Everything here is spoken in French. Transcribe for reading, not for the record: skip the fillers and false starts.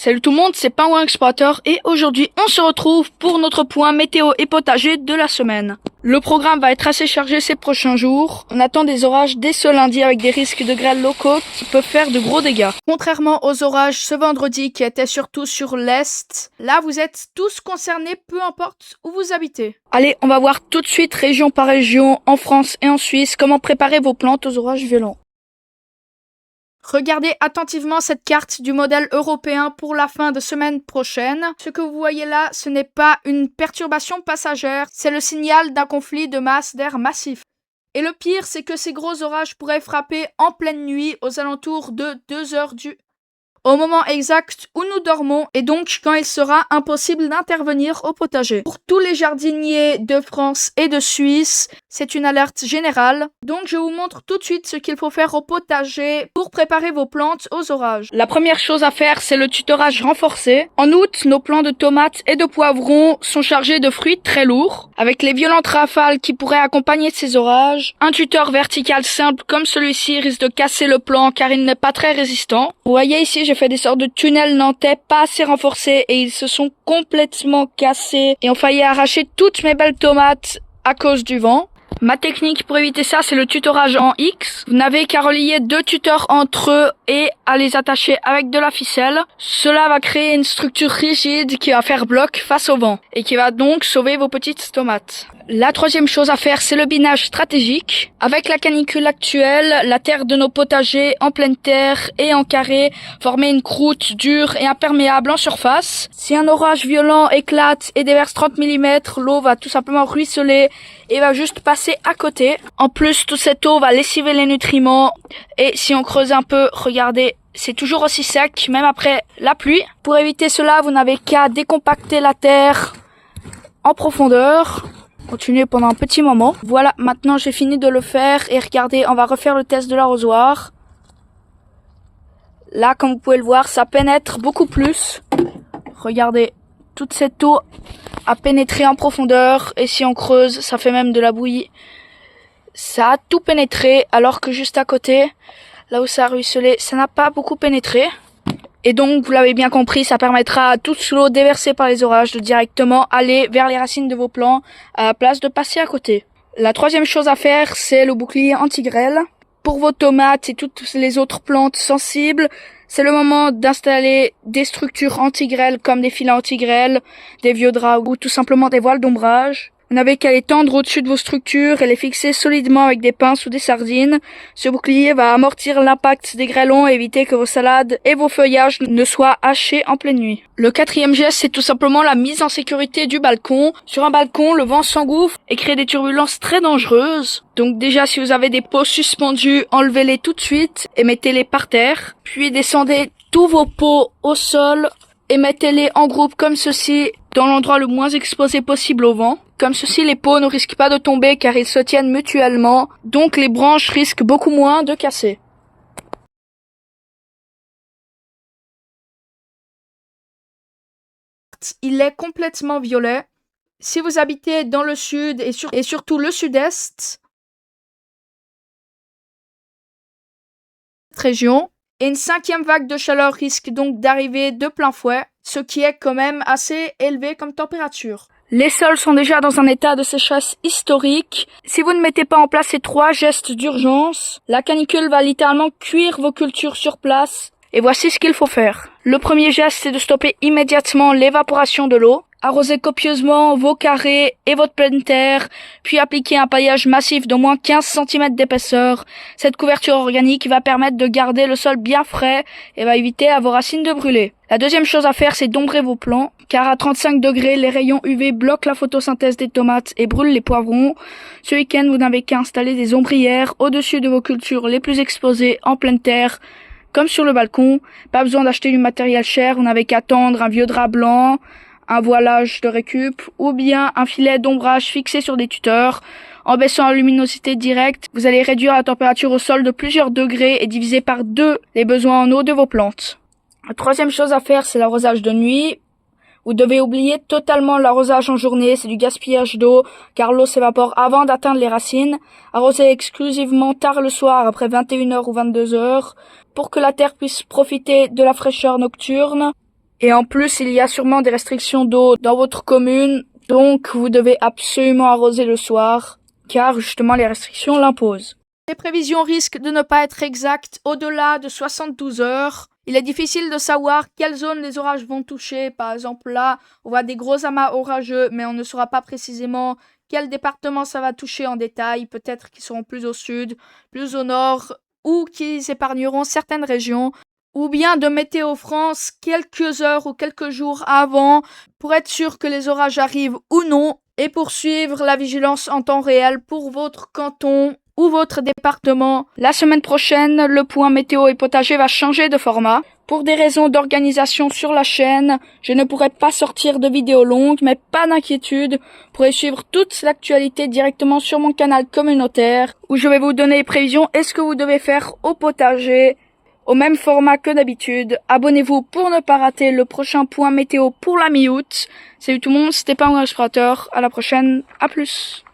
Salut tout le monde, c'est Pingouin Explorateur et aujourd'hui on se retrouve pour notre point météo et potager de la semaine. Le programme va être assez chargé ces prochains jours. On attend des orages dès ce lundi avec des risques de grêle locaux qui peuvent faire de gros dégâts. Contrairement aux orages ce vendredi qui étaient surtout sur l'est, là vous êtes tous concernés peu importe où vous habitez. Allez, on va voir tout de suite région par région en France et en Suisse comment préparer vos plantes aux orages violents. Regardez attentivement cette carte du modèle européen pour la fin de semaine prochaine. Ce que vous voyez là, ce n'est pas une perturbation passagère, c'est le signal d'un conflit de masse d'air massif. Et le pire, c'est que ces gros orages pourraient frapper en pleine nuit aux alentours de 2 heures au moment exact où nous dormons et donc quand il sera impossible d'intervenir au potager. Pour tous les jardiniers de France et de Suisse, c'est une alerte générale. Donc je vous montre tout de suite ce qu'il faut faire au potager pour préparer vos plantes aux orages. La première chose à faire, c'est le tutorage renforcé. En août, nos plants de tomates et de poivrons sont chargés de fruits très lourds. Avec les violentes rafales qui pourraient accompagner ces orages, un tuteur vertical simple comme celui-ci risque de casser le plant car il n'est pas très résistant. Vous voyez ici, j'ai fait des sortes de tunnels nantais pas assez renforcés et ils se sont complètement cassés et ont failli arracher toutes mes belles tomates à cause du vent. Ma technique pour éviter ça, c'est le tutorage en X. Vous n'avez qu'à relier 2 tuteurs entre eux et à les attacher avec de la ficelle. Cela va créer une structure rigide qui va faire bloc face au vent et qui va donc sauver vos petites tomates. La troisième chose à faire, c'est le binage stratégique. Avec la canicule actuelle, la terre de nos potagers en pleine terre et en carré formait une croûte dure et imperméable en surface. Si un orage violent éclate et déverse 30 mm, l'eau va tout simplement ruisseler et va juste passer à côté. En plus, toute cette eau va lessiver les nutriments et si on creuse un peu, regardez, c'est toujours aussi sec, même après la pluie. Pour éviter cela, vous n'avez qu'à décompacter la terre en profondeur. Continuez pendant un petit moment. Voilà, maintenant j'ai fini de le faire et regardez, on va refaire le test de l'arrosoir. Là, comme vous pouvez le voir, ça pénètre beaucoup plus. Regardez, toute cette eau a pénétré en profondeur et si on creuse, ça fait même de la bouillie. Ça a tout pénétré alors que juste à côté, là où ça a ruisselé, ça n'a pas beaucoup pénétré. Et donc, vous l'avez bien compris, ça permettra à toute l'eau déversée par les orages de directement aller vers les racines de vos plants à la place de passer à côté. La troisième chose à faire, c'est le bouclier anti-grêle. Pour vos tomates et toutes les autres plantes sensibles, c'est le moment d'installer des structures anti-grêle comme des filets anti-grêle, des vieux draps ou tout simplement des voiles d'ombrage. Vous n'avez qu'à les tendre au-dessus de vos structures et les fixer solidement avec des pinces ou des sardines. Ce bouclier va amortir l'impact des grêlons et éviter que vos salades et vos feuillages ne soient hachés en pleine nuit. Le quatrième geste, c'est tout simplement la mise en sécurité du balcon. Sur un balcon, le vent s'engouffre et crée des turbulences très dangereuses. Donc déjà, si vous avez des pots suspendus, enlevez-les tout de suite et mettez-les par terre. Puis descendez tous vos pots au sol et mettez-les en groupe comme ceci dans l'endroit le moins exposé possible au vent. Comme ceci, les pots ne risquent pas de tomber car ils se tiennent mutuellement, donc les branches risquent beaucoup moins de casser. Il est complètement violet. Si vous habitez dans le sud et surtout le sud-est, région, et une 5e vague de chaleur risque donc d'arriver de plein fouet, ce qui est quand même assez élevé comme température. Les sols sont déjà dans un état de sécheresse historique. Si vous ne mettez pas en place ces 3 gestes d'urgence, la canicule va littéralement cuire vos cultures sur place. Et voici ce qu'il faut faire. Le premier geste, c'est de stopper immédiatement l'évaporation de l'eau. Arrosez copieusement vos carrés et votre pleine terre, puis appliquez un paillage massif d'au moins 15 cm d'épaisseur. Cette couverture organique va permettre de garder le sol bien frais et va éviter à vos racines de brûler. La deuxième chose à faire, c'est d'ombrer vos plants, car à 35 degrés, les rayons UV bloquent la photosynthèse des tomates et brûlent les poivrons. Ce week-end, vous n'avez qu'à installer des ombrières au-dessus de vos cultures les plus exposées en pleine terre, comme sur le balcon. Pas besoin d'acheter du matériel cher, vous n'avez qu'à tendre un vieux drap blanc, un voilage de récup ou bien un filet d'ombrage fixé sur des tuteurs. En baissant la luminosité directe, vous allez réduire la température au sol de plusieurs degrés et diviser par 2 les besoins en eau de vos plantes. La troisième chose à faire, c'est l'arrosage de nuit. Vous devez oublier totalement l'arrosage en journée, c'est du gaspillage d'eau car l'eau s'évapore avant d'atteindre les racines. Arrosez exclusivement tard le soir après 21h ou 22h pour que la terre puisse profiter de la fraîcheur nocturne. Et en plus, il y a sûrement des restrictions d'eau dans votre commune, donc vous devez absolument arroser le soir, car justement les restrictions l'imposent. Les prévisions risquent de ne pas être exactes au-delà de 72 heures. Il est difficile de savoir quelles zones les orages vont toucher. Par exemple, là, on voit des gros amas orageux, mais on ne saura pas précisément quel département ça va toucher en détail. Peut-être qu'ils seront plus au sud, plus au nord, ou qu'ils épargneront certaines régions. Ou bien de Météo France quelques heures ou quelques jours avant pour être sûr que les orages arrivent ou non et poursuivre la vigilance en temps réel pour votre canton ou votre département. La semaine prochaine, le point météo et potager va changer de format. Pour des raisons d'organisation sur la chaîne, je ne pourrai pas sortir de vidéos longues, mais pas d'inquiétude, vous pourrez suivre toute l'actualité directement sur mon canal communautaire où je vais vous donner les prévisions et ce que vous devez faire au potager. Au même format que d'habitude, abonnez-vous pour ne pas rater le prochain point météo pour la mi-août. Salut tout le monde, c'était pas mon explorateur, à la prochaine, à plus.